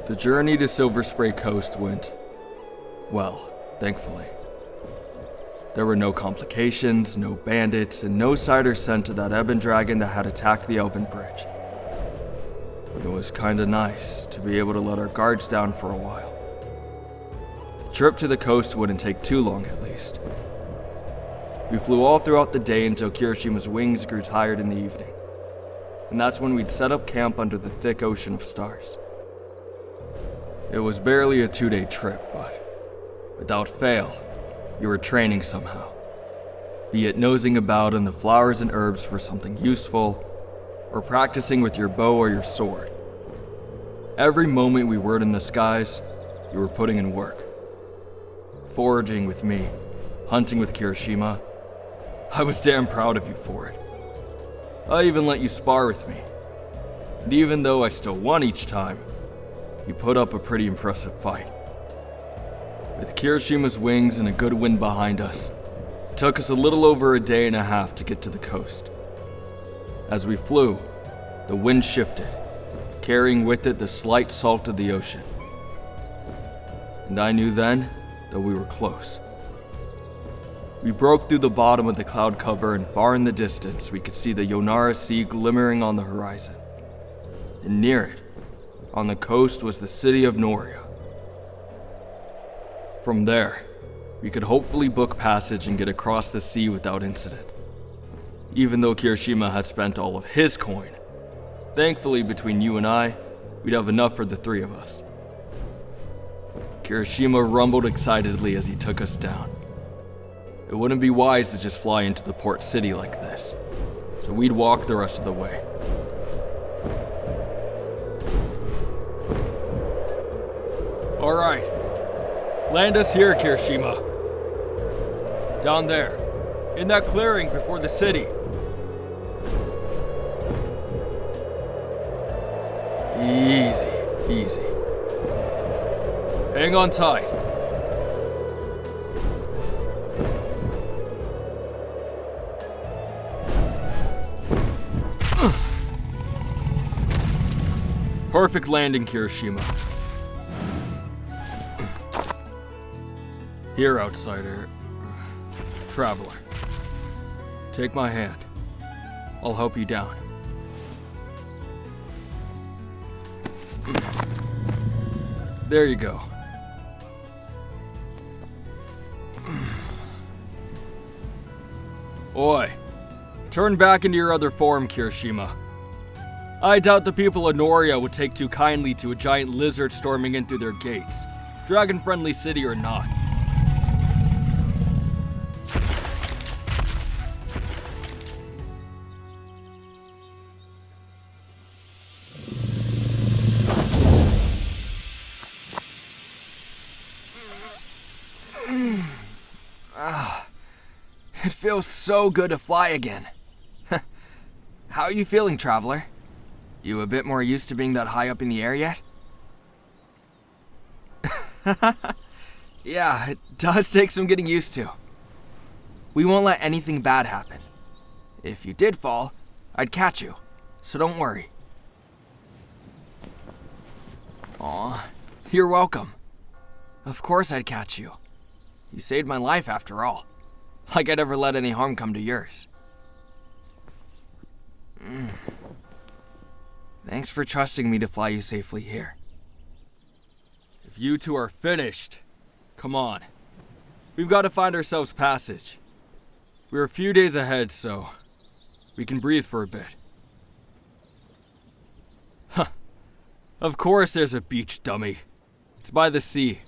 The journey to Silver Spray Coast went well, thankfully. There were no complications, no bandits, and no cider sent to that ebon dragon that had attacked the Elven Bridge. It was kinda nice to be able to let our guards down for a while. The trip to the coast wouldn't take too long at least. We flew all throughout the day until Kirishima's wings grew tired in the evening. And that's when we'd set up camp under the thick ocean of stars. It was barely a 2-day trip, but without fail, you were training somehow. Be it nosing about in the flowers and herbs for something useful, or practicing with your bow or your sword. Every moment we were in the skies, you were putting in work. Foraging with me, hunting with Kirishima. I was damn proud of you for it. I even let you spar with me. And even though I still won each time, you put up a pretty impressive fight. With Kirishima's wings and a good wind behind us, it took us a little over a day and a half to get to the coast. As we flew, the wind shifted, carrying with it the slight salt of the ocean. And I knew then that we were close. We broke through the bottom of the cloud cover, and far in the distance we could see the Yonara Sea glimmering on the horizon. And near it, on the coast, was the city of Noria. From there, we could hopefully book passage and get across the sea without incident. Even though Kirishima had spent all of his coin, thankfully between you and I, we'd have enough for the 3 of us. Kirishima rumbled excitedly as he took us down. It wouldn't be wise to just fly into the port city like this, so we'd walk the rest of the way. All right, land us here, Kirishima. Down there, in that clearing before the city. Easy, easy. Hang on tight. Perfect landing, Kirishima. Here, outsider. Traveler. Take my hand. I'll help you down. There you go. Oi, turn back into your other form, Kirishima. I doubt the people of Noria would take too kindly to a giant lizard storming in through their gates, dragon-friendly city or not. It feels so good to fly again. How are you feeling, traveler? You a bit more used to being that high up in the air yet? Yeah, it does take some getting used to. We won't let anything bad happen. If you did fall, I'd catch you, so don't worry. Aw, you're welcome. Of course I'd catch you. You saved my life after all. Like I'd ever let any harm come to yours. Thanks for trusting me to fly you safely here. If you two are finished, come on. We've got to find ourselves passage. We're a few days ahead, so we can breathe for a bit. Huh. Of course there's a beach, dummy. It's by the sea.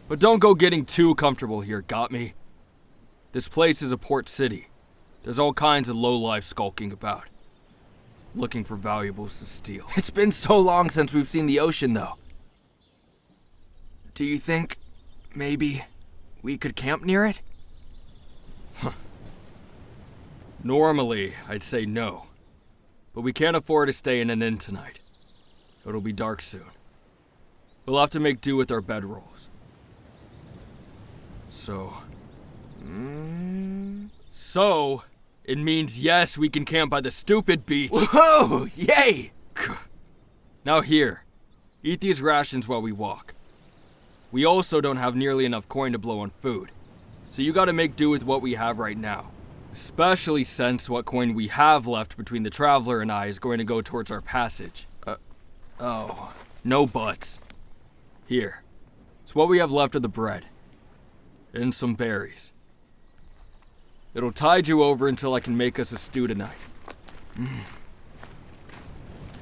But don't go getting too comfortable here, got me? This place is a port city. There's all kinds of lowlife skulking about, looking for valuables to steal. It's been so long since we've seen the ocean, though. Do you think, maybe, we could camp near it? Normally, I'd say no. But we can't afford to stay in an inn tonight. It'll be dark soon. We'll have to make do with our bedrolls. So, it means yes, we can camp by the stupid beach. Whoa! Yay! Now here, Eat these rations while we walk. We also don't have nearly enough coin to blow on food, so you gotta make do with what we have right now. Especially since what coin we have left between the Traveler and I is going to go towards our passage. Oh, no buts. Here, it's what we have left of the bread. And some berries. It'll tide you over until I can make us a stew tonight.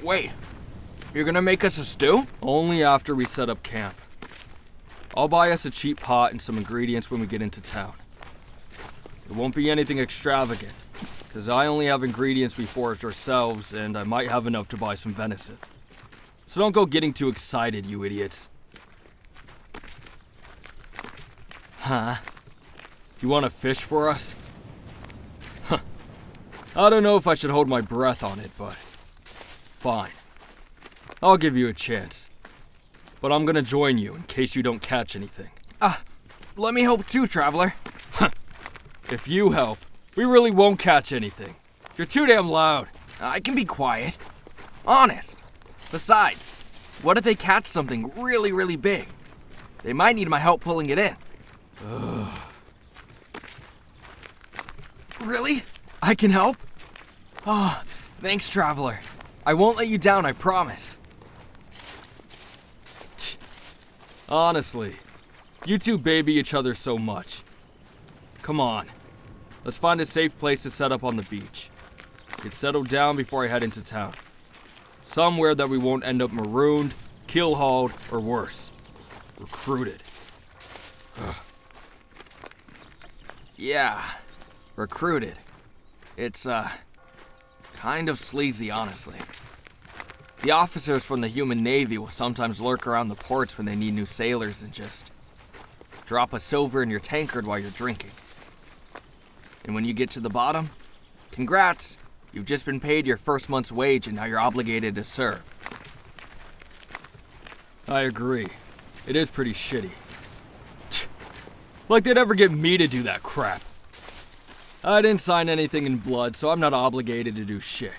Wait, you're gonna make us a stew? Only after we set up camp. I'll buy us a cheap pot and some ingredients when we get into town. It won't be anything extravagant, because I only have ingredients we foraged ourselves, and I might have enough to buy some venison. So don't go getting too excited, you idiots. Huh? You want to fish for us? Huh. I don't know if I should hold my breath on it, but... fine. I'll give you a chance. But I'm gonna join you in case you don't catch anything. Let me help too, Traveler. If you help, we really won't catch anything. You're too damn loud. I can be quiet. Honest. Besides, what if they catch something really, really big? They might need my help pulling it in. Really? I can help? Oh, thanks, Traveler. I won't let you down, I promise. Honestly, you two baby each other so much. Come on, let's find a safe place to set up on the beach. Get settled down before I head into town. Somewhere that we won't end up marooned, keel-hauled, or worse, recruited. Yeah, recruited. It's, kind of sleazy, honestly. The officers from the human navy will sometimes lurk around the ports when they need new sailors and just drop a silver in your tankard while you're drinking. And when you get to the bottom, congrats, you've just been paid your first month's wage and now you're obligated to serve. I agree. It is pretty shitty. Like they'd ever get me to do that crap. I didn't sign anything in blood, so I'm not obligated to do shit.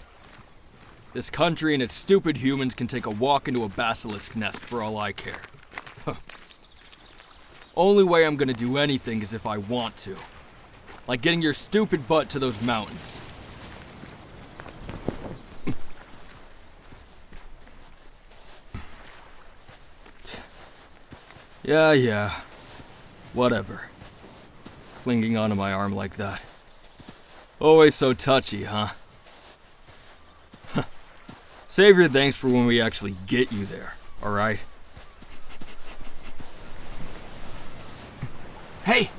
This country and its stupid humans can take a walk into a basilisk nest for all I care. Only way I'm gonna do anything is if I want to. Like getting your stupid butt to those mountains. Yeah. Whatever. Clinging onto my arm like that. Always so touchy, huh? Save your thanks for when we actually get you there, alright? Hey,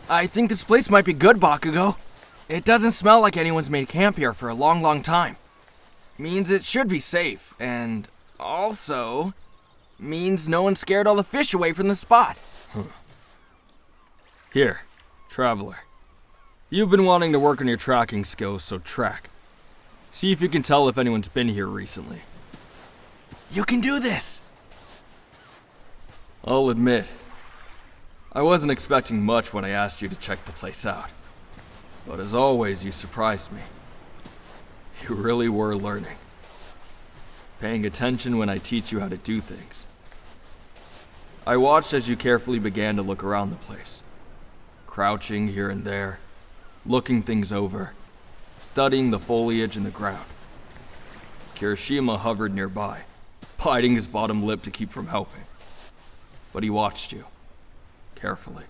I think this place might be good, Bakugou. It doesn't smell like anyone's made camp here for a long, long time. Means it should be safe, and also means no one scared all the fish away from the spot. Here, Traveler. You've been wanting to work on your tracking skills, so track. See if you can tell if anyone's been here recently. You can do this! I'll admit, I wasn't expecting much when I asked you to check the place out. But as always, you surprised me. You really were learning. Paying attention when I teach you how to do things. I watched as you carefully began to look around the place. Crouching here and there, looking things over, studying the foliage and the ground. Kirishima hovered nearby, biting his bottom lip to keep from helping. But he watched you, carefully.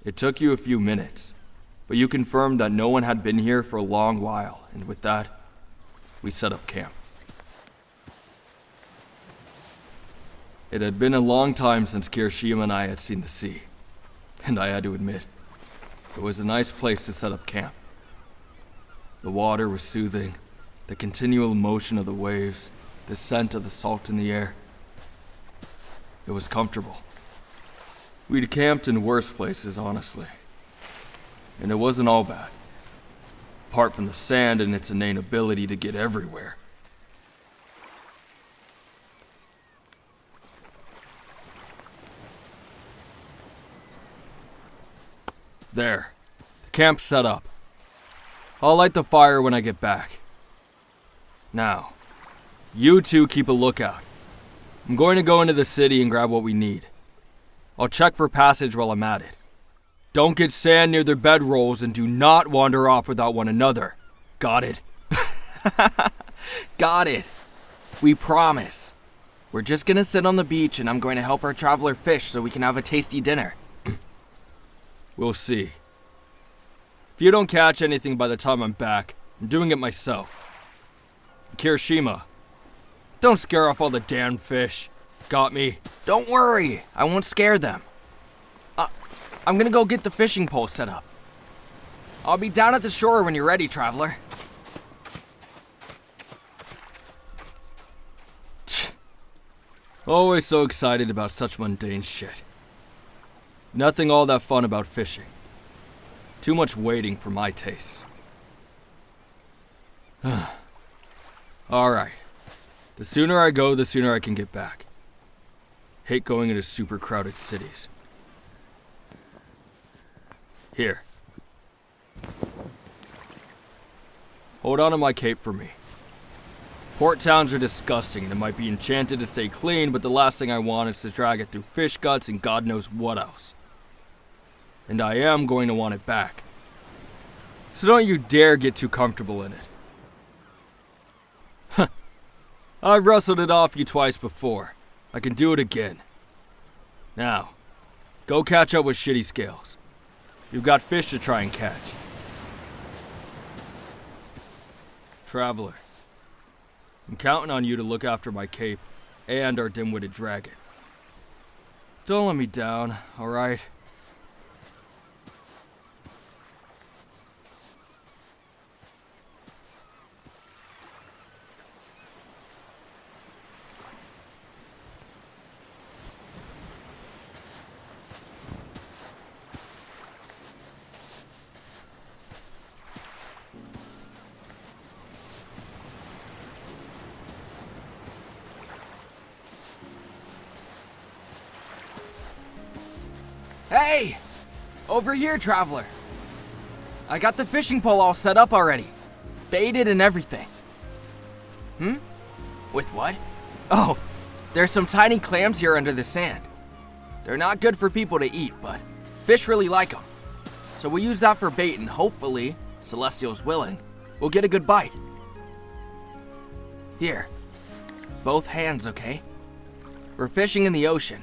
It took you a few minutes, but you confirmed that no one had been here for a long while, and with that, we set up camp. It had been a long time since Kirishima and I had seen the sea, and I had to admit, it was a nice place to set up camp. The water was soothing, the continual motion of the waves, the scent of the salt in the air. It was comfortable. We'd camped in worse places, honestly. And it wasn't all bad. Apart from the sand and its innate ability to get everywhere. There. The camp's set up. I'll light the fire when I get back. Now, You two keep a lookout. I'm going to go into the city and grab what we need. I'll check for passage while I'm at it. Don't get sand near their bedrolls and do not wander off without one another. Got it? Got it. We promise. We're just gonna sit on the beach and I'm going to help our traveler fish so we can have a tasty dinner. We'll see. If you don't catch anything by the time I'm back, I'm doing it myself. Kirishima, don't scare off all the damn fish. Got me? Don't worry, I won't scare them. I'm gonna go get the fishing pole set up. I'll be down at the shore when you're ready, traveler. Always so excited about such mundane shit. Nothing all that fun about fishing. Too much waiting for my taste. Alright. The sooner I go, the sooner I can get back. Hate going into super crowded cities. Here. Hold on to my cape for me. Port towns are disgusting and it might be enchanted to stay clean, but the last thing I want is to drag it through fish guts and God knows what else. And I am going to want it back. So don't you dare get too comfortable in it. I've wrestled it off you twice before. I can do it again. Now, go catch up with Shitty Scales. You've got fish to try and catch. Traveler, I'm counting on you to look after my cape and our dim-witted dragon. Don't let me down, alright? Hey! Over here, traveler. I got the fishing pole all set up already. Baited and everything. With what? Oh, there's some tiny clams here under the sand. They're not good for people to eat, but fish really like them. So we'll use that for bait and hopefully, Celestial's willing, we'll get a good bite. Here. Both hands, okay? We're fishing in the ocean,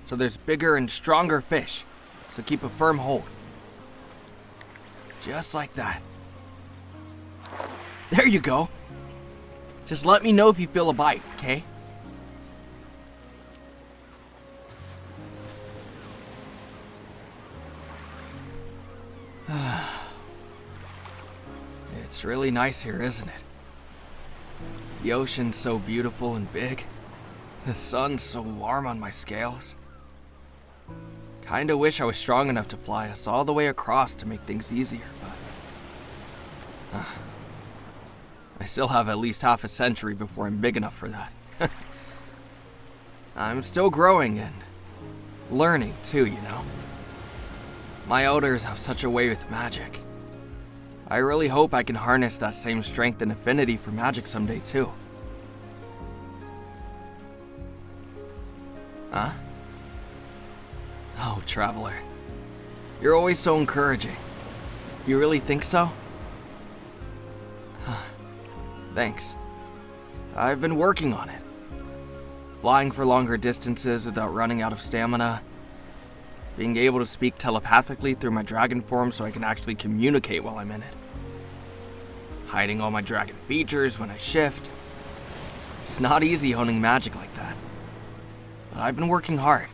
so there's bigger and stronger fish, so keep a firm hold. Just like that. There you go. Just let me know if you feel a bite, okay? It's really nice here, isn't it? The ocean's so beautiful and big. The sun's so warm on my scales. Kinda wish I was strong enough to fly us all the way across to make things easier, but... I still have at least half a century before I'm big enough for that. I'm still growing and learning too, you know? My elders have such a way with magic. I really hope I can harness that same strength and affinity for magic someday too. Huh? Oh, traveler. You're always so encouraging. You really think so? Thanks. I've been working on it. Flying for longer distances without running out of stamina. Being able to speak telepathically through my dragon form so I can actually communicate while I'm in it. Hiding all my dragon features when I shift. It's not easy honing magic like that. But I've been working hard.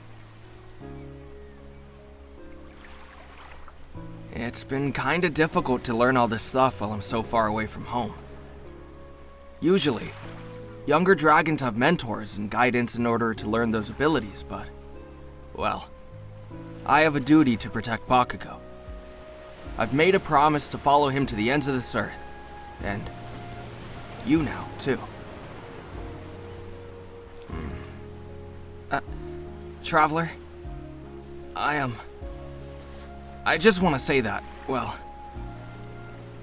It's been kinda difficult to learn all this stuff while I'm so far away from home. Usually, younger dragons have mentors and guidance in order to learn those abilities, but, well, I have a duty to protect Bakugou. I've made a promise to follow him to the ends of this earth, and you now, too. Traveler, I just want to say that, well,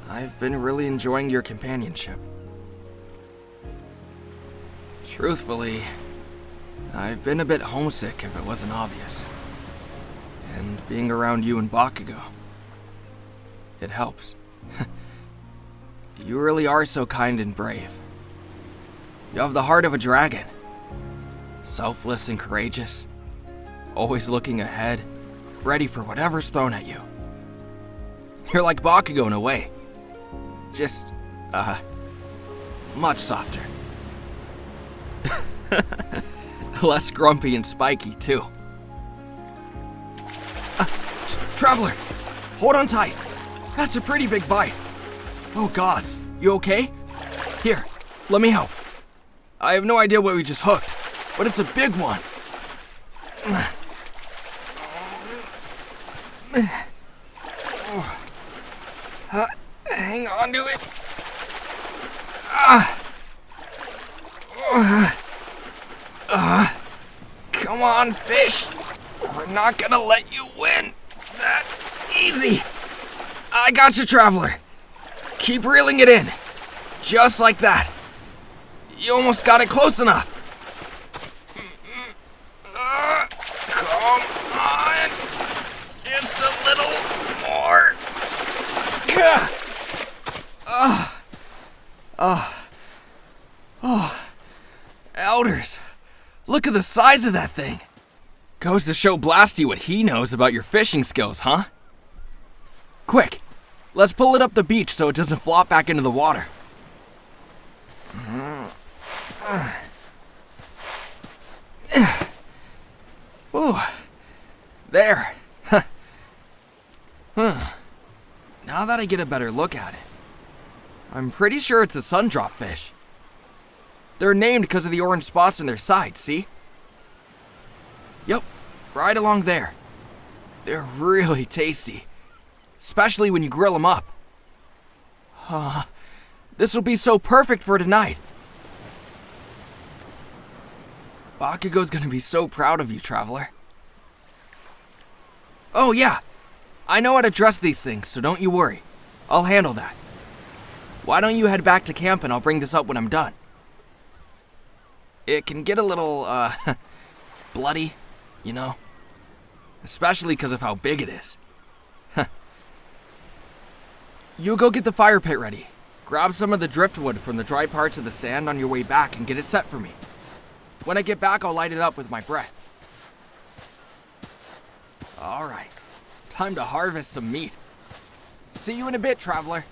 I've been really enjoying your companionship. Truthfully, I've been a bit homesick if it wasn't obvious. And being around you and Bakugou, it helps. You really are so kind and brave. You have the heart of a dragon. Selfless and courageous. Always looking ahead, ready for whatever's thrown at you. You're like Bakugou in a way. Just, much softer. Less grumpy and spiky, too. Traveler, hold on tight. That's a pretty big bite. Oh gods, you okay? Here, let me help. I have no idea what we just hooked, but it's a big one. Hang on to it. Come on, fish. We're not gonna let you win that easy. I got you, Traveler. Keep reeling it in. Just like that. You almost got it close enough. Come on. Just a little more. Elders. Look at the size of that thing. Goes to show Blasty what he knows about your fishing skills, huh? Quick, let's pull it up the beach so it doesn't flop back into the water. Ooh, there. Now that I get a better look at it, I'm pretty sure it's a sundrop fish. They're named because of the orange spots on their sides, see? Yep, right along there. They're really tasty, especially when you grill them up. This will be so perfect for tonight. Bakugou's gonna be so proud of you, Traveler. Oh yeah, I know how to dress these things, so don't you worry. I'll handle that. Why don't you head back to camp and I'll bring this up when I'm done. It can get a little, bloody, you know? Especially because of how big it is. You go get the fire pit ready. Grab some of the driftwood from the dry parts of the sand on your way back and get it set for me. When I get back, I'll light it up with my breath. Alright, time to harvest some meat. See you in a bit, Traveler.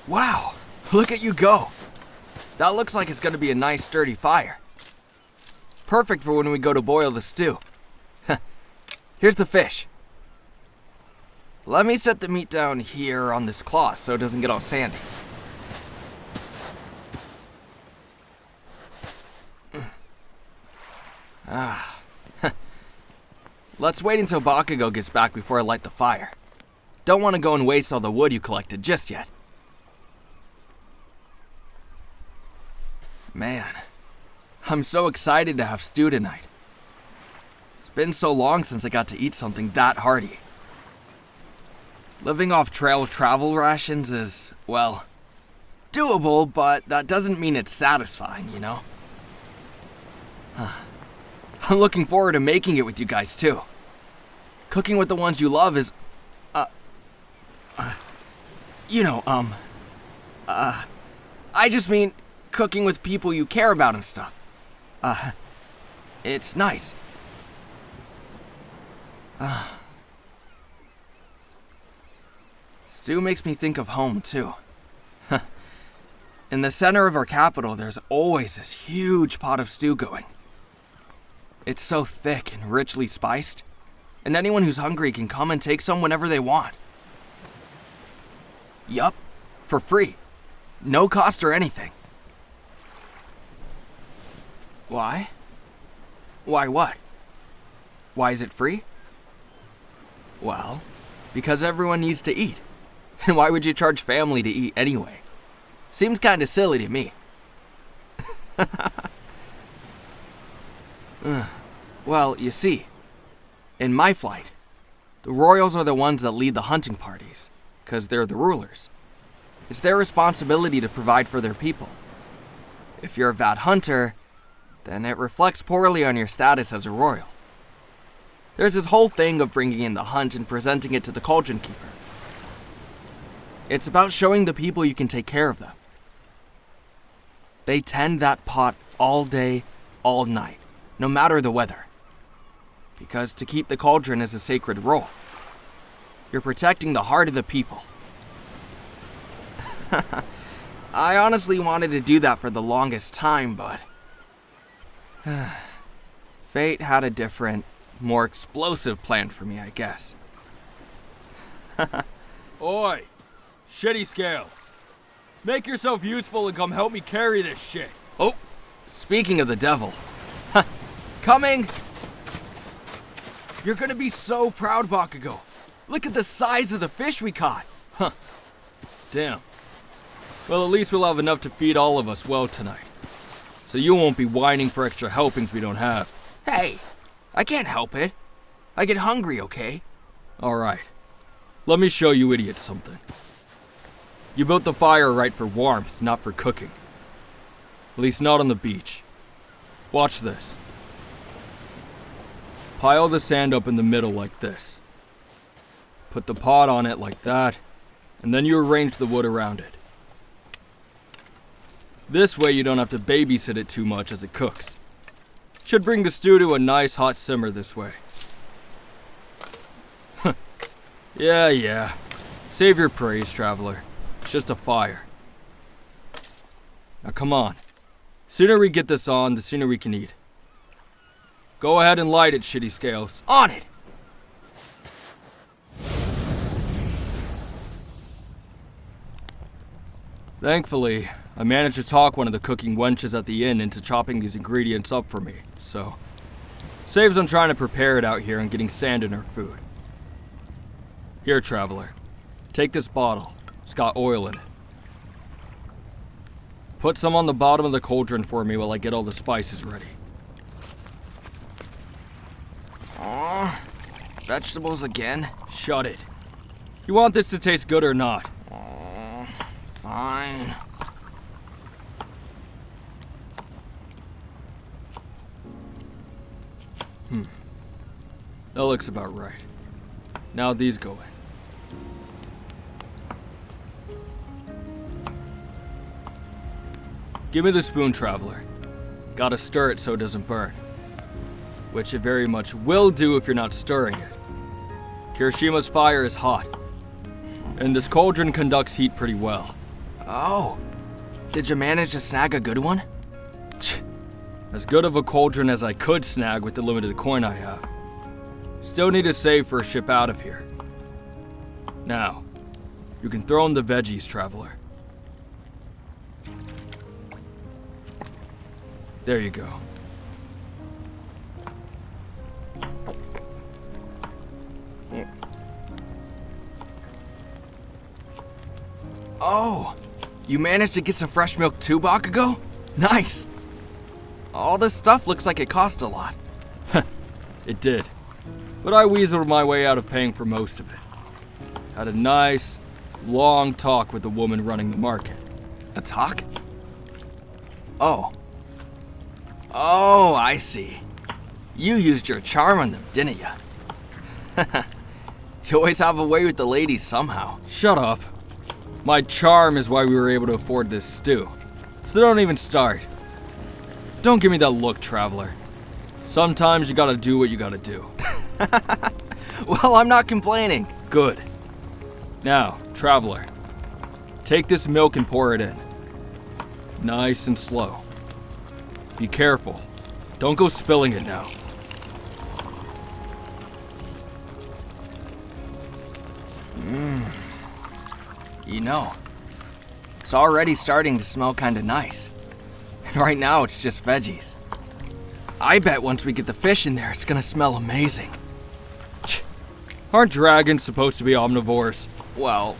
Wow, look at you go. That looks like it's gonna be a nice sturdy fire. Perfect for when we go to boil the stew. Here's the fish. Let me set the meat down here on this cloth so it doesn't get all sandy. Let's wait until Bakugou gets back before I light the fire. Don't want to go and waste all the wood you collected just yet. Man, I'm so excited to have stew tonight. It's been so long since I got to eat something that hearty. Living off trail travel rations is, well, doable, but that doesn't mean it's satisfying, you know? I'm looking forward to making it with you guys too. Cooking with the ones you love is, I just mean cooking with people you care about and stuff. It's nice. Stew makes me think of home, too. In the center of our capital, there's always this huge pot of stew going. It's so thick and richly spiced, and anyone who's hungry can come and take some whenever they want. Yup, for free. No cost or anything. Why? Why what? Why is it free? Well, because everyone needs to eat. And why would you charge family to eat anyway? Seems kinda silly to me. Well, you see, in my flight, the royals are the ones that lead the hunting parties, 'cause they're the rulers. It's their responsibility to provide for their people. If you're a bad hunter, then it reflects poorly on your status as a royal. There's this whole thing of bringing in the hunt and presenting it to the cauldron keeper. It's about showing the people you can take care of them. They tend that pot all day, all night, no matter the weather. Because to keep the cauldron is a sacred role. You're protecting the heart of the people. I honestly wanted to do that for the longest time, but fate had a different, more explosive plan for me, I guess. Oi! Shitty Scales! Make yourself useful and come help me carry this shit! Oh, speaking of the devil. Coming! You're gonna be so proud, Bakugou. Look at the size of the fish we caught. Damn. Well, at least we'll have enough to feed all of us well tonight. So you won't be whining for extra helpings we don't have. Hey, I can't help it. I get hungry, okay? Alright. Let me show you idiots something. You built the fire right for warmth, not for cooking. At least not on the beach. Watch this. Pile the sand up in the middle like this. Put the pot on it like that, and then you arrange the wood around it. This way you don't have to babysit it too much as it cooks. Should bring the stew to a nice hot simmer this way. Yeah. Save your praise, traveler. It's just a fire. Now come on. Sooner we get this on, the sooner we can eat. Go ahead and light it, Shitty Scales. On it! Thankfully, I managed to talk one of the cooking wenches at the inn into chopping these ingredients up for me, so saves on trying to prepare it out here and getting sand in our food. Here, traveler. Take this bottle. It's got oil in it. Put some on the bottom of the cauldron for me while I get all the spices ready. Aw, vegetables again? Shut it. You want this to taste good or not? Fine. That looks about right. Now these go in. Give me the spoon, traveler. Gotta stir it so it doesn't burn. Which it very much will do if you're not stirring it. Kirishima's fire is hot, and this cauldron conducts heat pretty well. Oh, did you manage to snag a good one? As good of a cauldron as I could snag with the limited coin I have. Still need to save for a ship out of here. Now, you can throw in the veggies, traveler. There you go. Oh, you managed to get some fresh milk too, Bakugou? Nice! All this stuff looks like it cost a lot. It did. But I weaseled my way out of paying for most of it. Had a nice, long talk with the woman running the market. A talk? Oh, I see. You used your charm on them, didn't ya? You always have a way with the ladies somehow. Shut up. My charm is why we were able to afford this stew. So don't even start. Don't give me that look, traveler. Sometimes you gotta do what you gotta do. Well, I'm not complaining. Good. Now, traveler, take this milk and pour it in. Nice and slow. Be careful. Don't go spilling it now. You know, it's already starting to smell kinda nice. And right now it's just veggies. I bet once we get the fish in there, it's gonna smell amazing. Aren't dragons supposed to be omnivores? Well,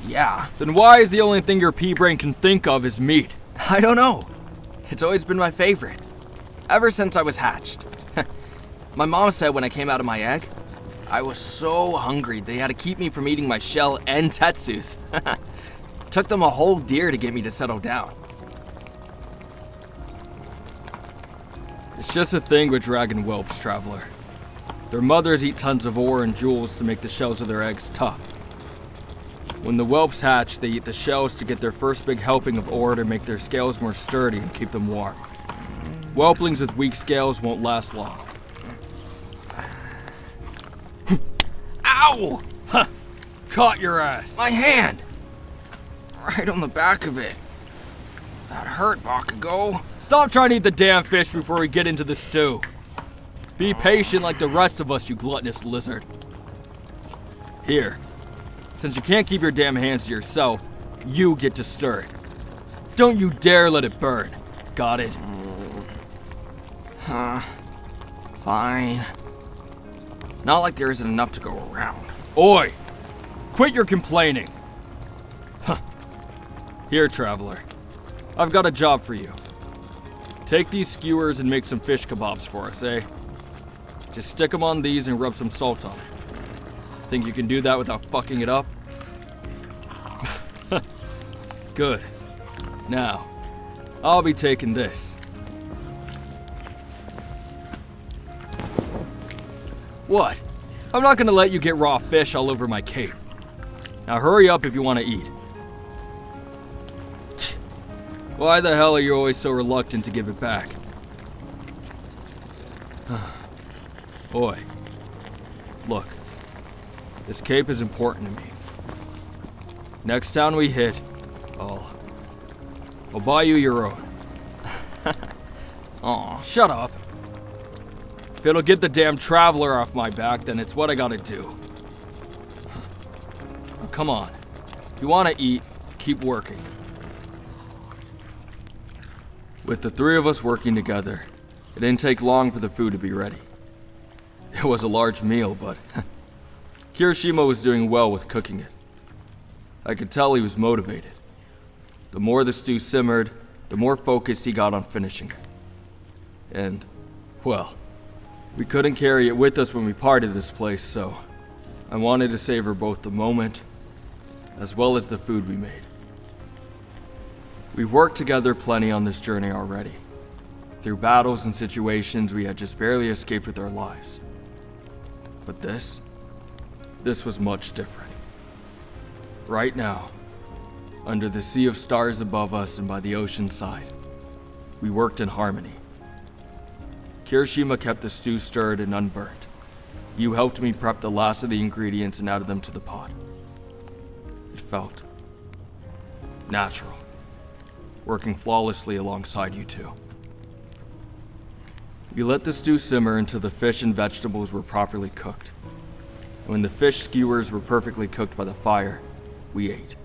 yeah. Then why is the only thing your pea brain can think of is meat? I don't know. It's always been my favorite. Ever since I was hatched. My mom said when I came out of my egg, I was so hungry they had to keep me from eating my shell and tetsus. Took them a whole deer to get me to settle down. It's just a thing with dragon whelps, traveler. Their mothers eat tons of ore and jewels to make the shells of their eggs tough. When the whelps hatch, they eat the shells to get their first big helping of ore to make their scales more sturdy and keep them warm. Whelplings with weak scales won't last long. Ow! Huh! Caught your ass! My hand! Right on the back of it. That hurt, Bakugou. Stop trying to eat the damn fish before we get into the stew. Be patient like the rest of us, you gluttonous lizard. Here. Since you can't keep your damn hands to yourself, you get to stir it. Don't you dare let it burn. Got it? Fine. Not like there isn't enough to go around. Oi! Quit your complaining. Huh. Here, traveler. I've got a job for you. Take these skewers and make some fish kebabs for us, eh? Just stick them on these and rub some salt on it. Think you can do that without fucking it up? Good. Now, I'll be taking this. What? I'm not gonna let you get raw fish all over my cape. Now hurry up if you want to eat. Why the hell are you always so reluctant to give it back? Oi. Look. This cape is important to me. Next town we hit, I'll buy you your own. Aw. Shut up. If it'll get the damn traveler off my back, then it's what I gotta do. Now, come on. If you want to eat, keep working. With the three of us working together, it didn't take long for the food to be ready. It was a large meal, but Kirishima was doing well with cooking it. I could tell he was motivated. The more the stew simmered, the more focused he got on finishing it. And, well, we couldn't carry it with us when we parted this place, so I wanted to savor both the moment as well as the food we made. We've worked together plenty on this journey already. Through battles and situations we had just barely escaped with our lives. But this was much different. Right now, under the sea of stars above us and by the ocean side, we worked in harmony. Kirishima kept the stew stirred and unburnt. You helped me prep the last of the ingredients and added them to the pot. It felt natural, working flawlessly alongside you two. We let the stew simmer until the fish and vegetables were properly cooked. And when the fish skewers were perfectly cooked by the fire, we ate.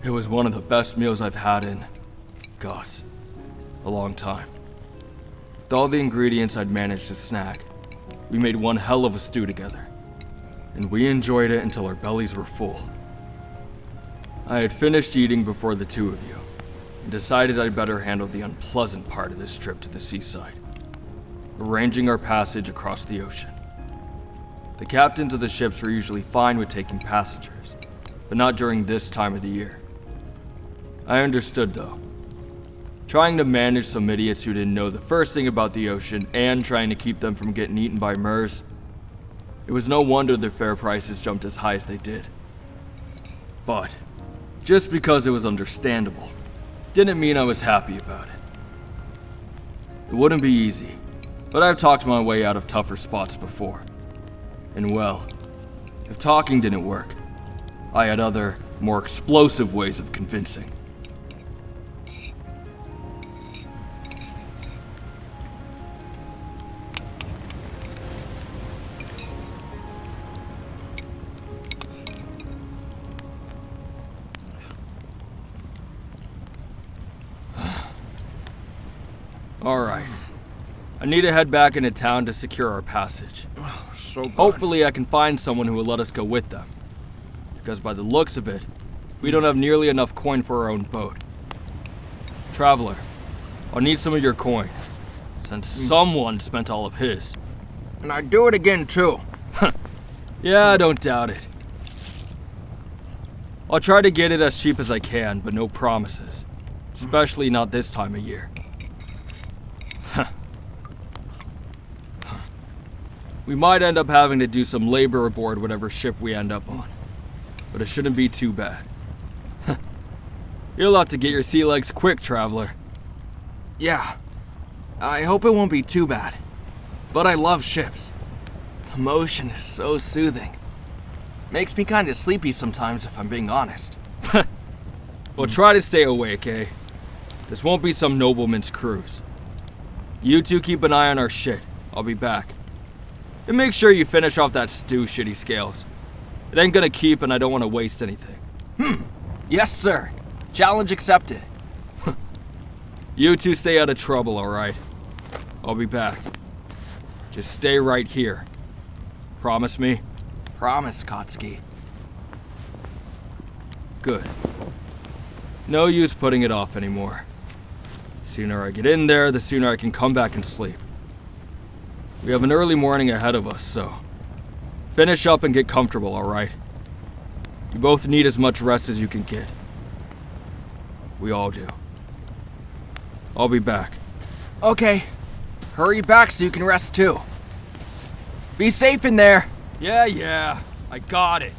It was one of the best meals I've had in, God, a long time. With all the ingredients I'd managed to snag, we made one hell of a stew together, and we enjoyed it until our bellies were full. I had finished eating before the two of you, and decided I'd better handle the unpleasant part of this trip to the seaside, arranging our passage across the ocean. The captains of the ships were usually fine with taking passengers, but not during this time of the year. I understood though. Trying to manage some idiots who didn't know the first thing about the ocean and trying to keep them from getting eaten by Murs, It was no wonder their fare prices jumped as high as they did. But, just because it was understandable, didn't mean I was happy about it. It wouldn't be easy, but I've talked my way out of tougher spots before. And well, if talking didn't work, I had other, more explosive ways of convincing. Alright. I need to head back into town to secure our passage. So good. Hopefully I can find someone who will let us go with them. Because by the looks of it, we don't have nearly enough coin for our own boat. Traveler, I'll need some of your coin, since someone spent all of his. And I'd do it again, too. Yeah, I don't doubt it. I'll try to get it as cheap as I can, but no promises. Especially not this time of year. We might end up having to do some labor aboard whatever ship we end up on. But it shouldn't be too bad. You'll have to get your sea legs quick, traveler. Yeah. I hope it won't be too bad. But I love ships. The motion is so soothing. Makes me kinda sleepy sometimes, if I'm being honest. Well, try to stay awake, eh? This won't be some nobleman's cruise. You two keep an eye on our shit. I'll be back. And make sure you finish off that stew, shitty scales. It ain't gonna keep and I don't want to waste anything. Yes, sir. Challenge accepted. You two stay out of trouble, alright? I'll be back. Just stay right here. Promise me? Promise, Katsuki. Good. No use putting it off anymore. The sooner I get in there, the sooner I can come back and sleep. We have an early morning ahead of us, so finish up and get comfortable, alright? You both need as much rest as you can get. We all do. I'll be back. Okay. Hurry back so you can rest too. Be safe in there. Yeah, I got it.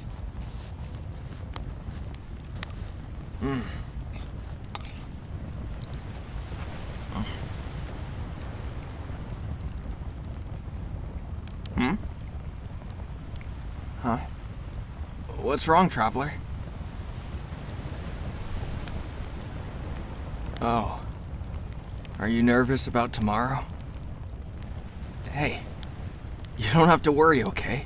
Huh? What's wrong, traveler? Oh. Are you nervous about tomorrow? Hey, you don't have to worry, okay?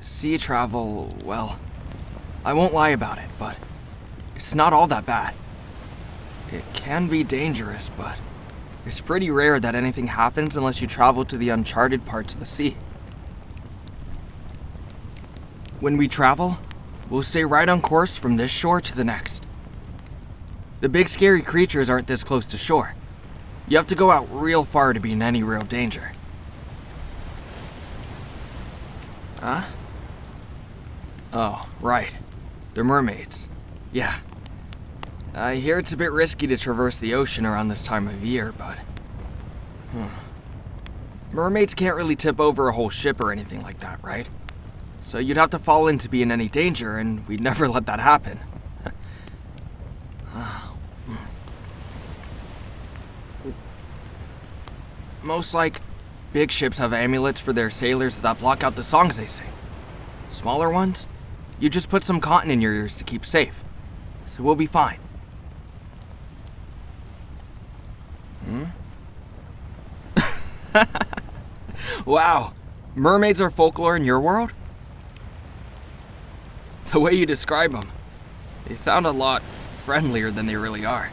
Sea travel, well, I won't lie about it, but it's not all that bad. It can be dangerous, but it's pretty rare that anything happens unless you travel to the uncharted parts of the sea. When we travel, we'll stay right on course from this shore to the next. The big scary creatures aren't this close to shore. You have to go out real far to be in any real danger. Huh? Oh, right. They're mermaids. Yeah. I hear it's a bit risky to traverse the ocean around this time of year, but... Mermaids can't really tip over a whole ship or anything like that, right? So you'd have to fall in to be in any danger, and we'd never let that happen. Most, big ships have amulets for their sailors that block out the songs they sing. Smaller ones, you just put some cotton in your ears to keep safe. So we'll be fine. Wow, mermaids are folklore in your world? The way you describe them, they sound a lot friendlier than they really are.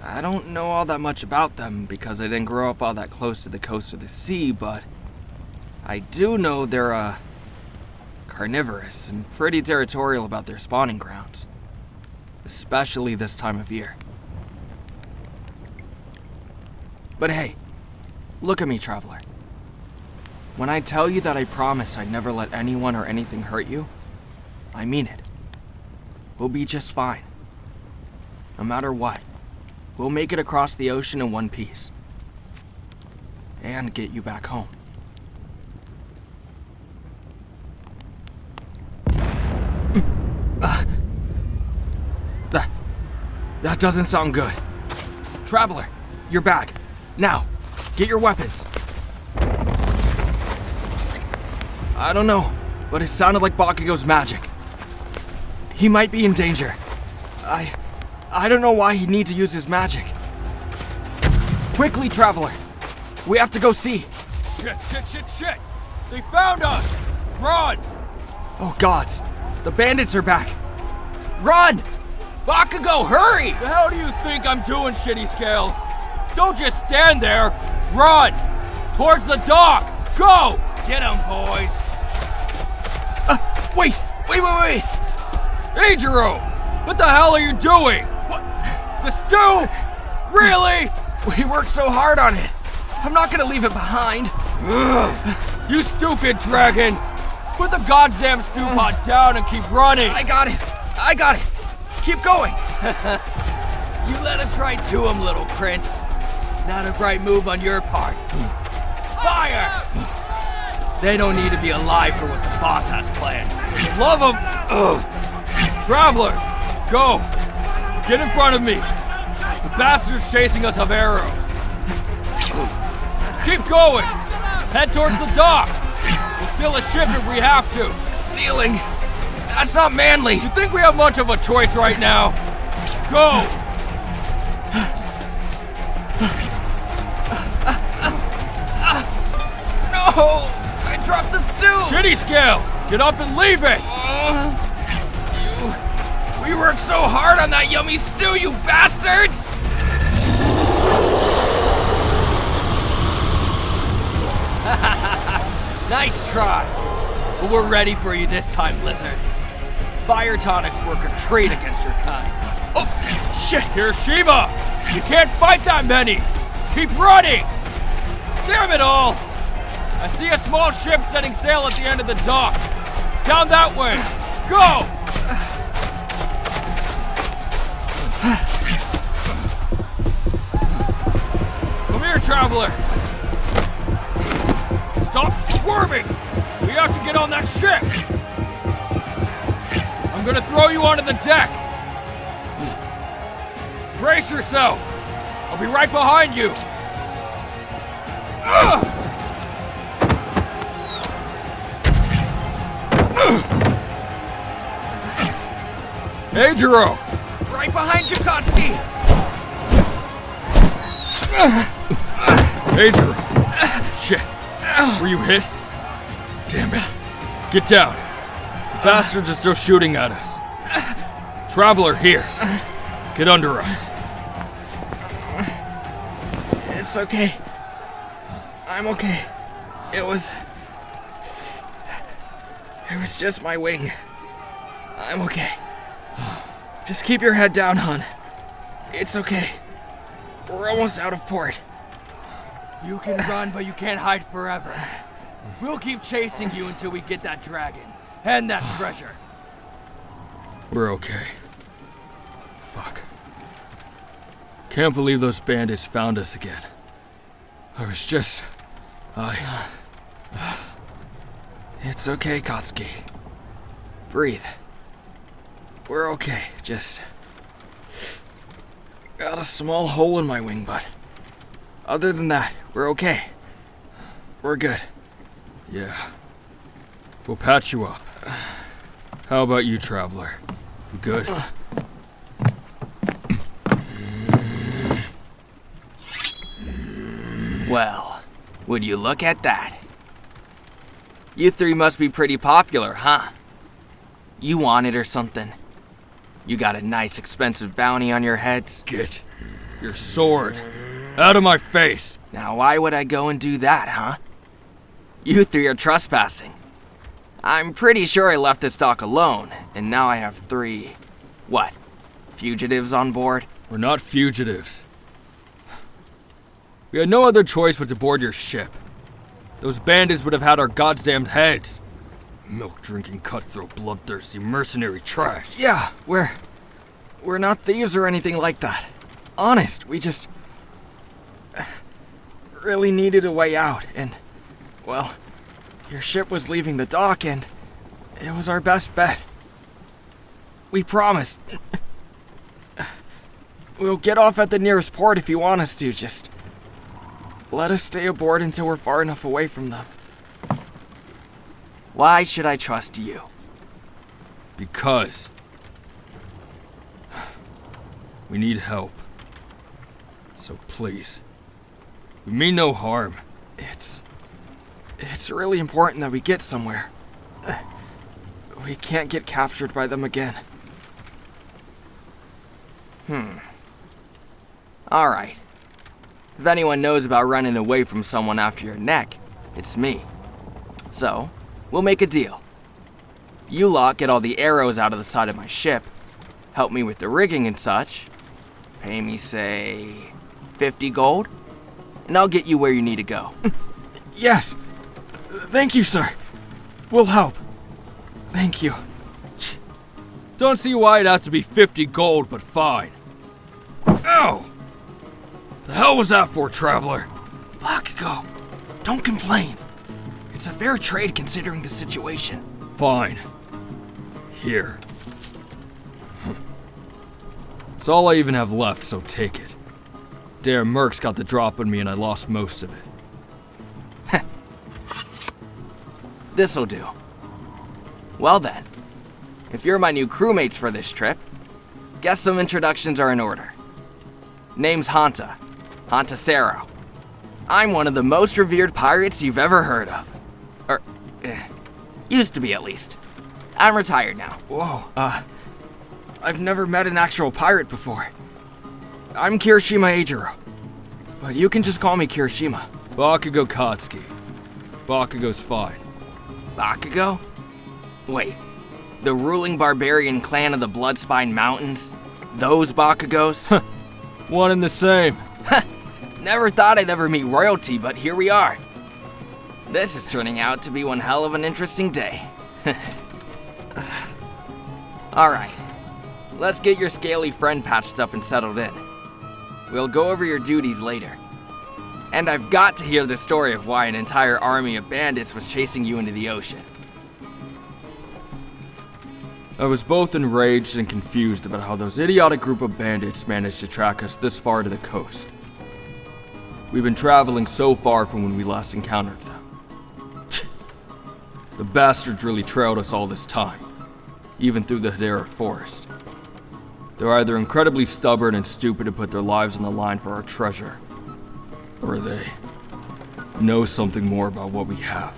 I don't know all that much about them because I didn't grow up all that close to the coast of the sea, but I do know they're, carnivorous and pretty territorial about their spawning grounds. Especially this time of year. But hey, look at me, traveler. When I tell you that I promise I'd never let anyone or anything hurt you, I mean it. We'll be just fine. No matter what, we'll make it across the ocean in one piece. And get you back home. That doesn't sound good. Traveler, your bag. Now, get your weapons. I don't know, but it sounded like Bakugou's magic. He might be in danger. I don't know why he'd need to use his magic. Quickly, Traveler. We have to go see. Shit! They found us! Run! Oh gods, the bandits are back. Run! Bakugou, hurry! The hell do you think I'm doing, Shitty Scales? Don't just stand there! Run! Towards the dock! Go! Get 'em, boys! Wait! Eijiro! What the hell are you doing? What? The stew? Really? We worked so hard on it. I'm not gonna leave it behind. Ugh. You stupid dragon! Put the goddamn stew pot down and keep running! I got it! Keep going! You led us right to him, little prince. Not a bright move on your part. Fire! They don't need to be alive for what the boss has planned. For the love of... Ugh. Traveler, go! Get in front of me! The bastards chasing us have arrows. Keep going! Head towards the dock! We'll steal a ship if we have to. Stealing? That's not manly. You think we have much of a choice right now? Go! No! I dropped the stew! Shitty Scales! Get up and leave it! We worked so hard on that yummy stew, you bastards! Nice try. But we're ready for you this time, Lizard. Fire tonics work a treat against your kind. Oh, shit! Kirishima! You can't fight that many! Keep running! Damn it all! I see a small ship setting sail at the end of the dock. Down that way! Go! Come here, Traveler! Stop swerving! We have to get on that ship! I'm gonna throw you onto the deck! Brace yourself! I'll be right behind you! Eijiro! Right behind you, Katsuki! Eijiro! Shit! Were you hit? Damn it. Get down. The bastards are still shooting at us. Traveler, here. Get under us. It's okay. I'm okay. It was just my wing. I'm okay. Just keep your head down, hon. It's okay. We're almost out of port. You can run, but you can't hide forever. We'll keep chasing you until we get that dragon and that treasure. We're okay. Fuck. Can't believe those bandits found us again. It's okay, Katsuki. Breathe. We're okay, just... got a small hole in my wing, but... other than that, we're okay. We're good. Yeah. We'll patch you up. How about you, Traveler? You good? Well, would you look at that? You three must be pretty popular, huh? You want it or something? You got a nice expensive bounty on your heads? Get your sword out of my face! Now why would I go and do that, huh? You three are trespassing. I'm pretty sure I left this dock alone, and now I have 3... what? Fugitives on board? We're not fugitives. We had no other choice but to board your ship. Those bandits would have had our goddamned heads. Milk-drinking, cutthroat, bloodthirsty, mercenary trash. Yeah, we're not thieves or anything like that. Honest, we just... really needed a way out, and... well, your ship was leaving the dock, and... it was our best bet. We promised. We'll get off at the nearest port if you want us to, just let us stay aboard until we're far enough away from them. Why should I trust you? Because we need help. So please, we mean no harm. It's really important that we get somewhere. We can't get captured by them again. Alright. If anyone knows about running away from someone after your neck, it's me. So, we'll make a deal. You lot get all the arrows out of the side of my ship, help me with the rigging and such, pay me, say, 50 gold, and I'll get you where you need to go. Yes! Thank you, sir. We'll help. Thank you. Don't see why it has to be 50 gold, but fine. Ow! The hell was that for, traveler? Bakugou, don't complain. It's a fair trade considering the situation. Fine. Here. It's all I even have left, so take it. Dare Mercs got the drop on me and I lost most of it. This'll do. Well then, if you're my new crewmates for this trip, guess some introductions are in order. Name's Hanta Sero. I'm one of the most revered pirates you've ever heard of. Used to be at least. I'm retired now. Whoa, I've never met an actual pirate before. I'm Kirishima Eijiro, but you can just call me Kirishima. Bakugou Katsuki. Bakugou's fine. Bakugou? Wait, the ruling barbarian clan of the Bloodspine Mountains? Those Bakugous? One and the same. Never thought I'd ever meet royalty, but here we are. This is turning out to be one hell of an interesting day. Alright, let's get your scaly friend patched up and settled in. We'll go over your duties later. And I've got to hear the story of why an entire army of bandits was chasing you into the ocean. I was both enraged and confused about how those idiotic group of bandits managed to track us this far to the coast. We've been traveling so far from when we last encountered them. The bastards really trailed us all this time, even through the Hedera forest. They're either incredibly stubborn and stupid to put their lives on the line for our treasure, or they know something more about what we have.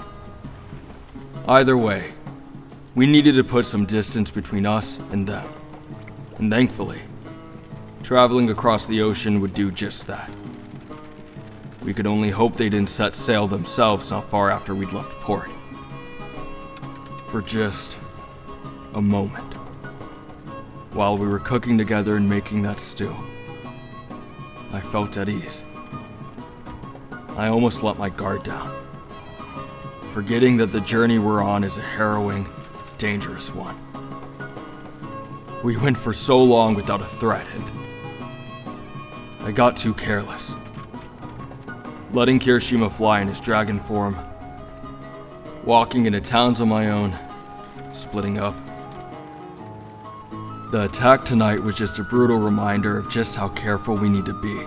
Either way, we needed to put some distance between us and them. And thankfully, traveling across the ocean would do just that. We could only hope they didn't set sail themselves not far after we'd left port. For just a moment. While we were cooking together and making that stew, I felt at ease. I almost let my guard down, forgetting that the journey we're on is a harrowing, dangerous one. We went for so long without a threat, and I got too careless. Letting Kirishima fly in his dragon form, walking into towns on my own, splitting up. The attack tonight was just a brutal reminder of just how careful we need to be.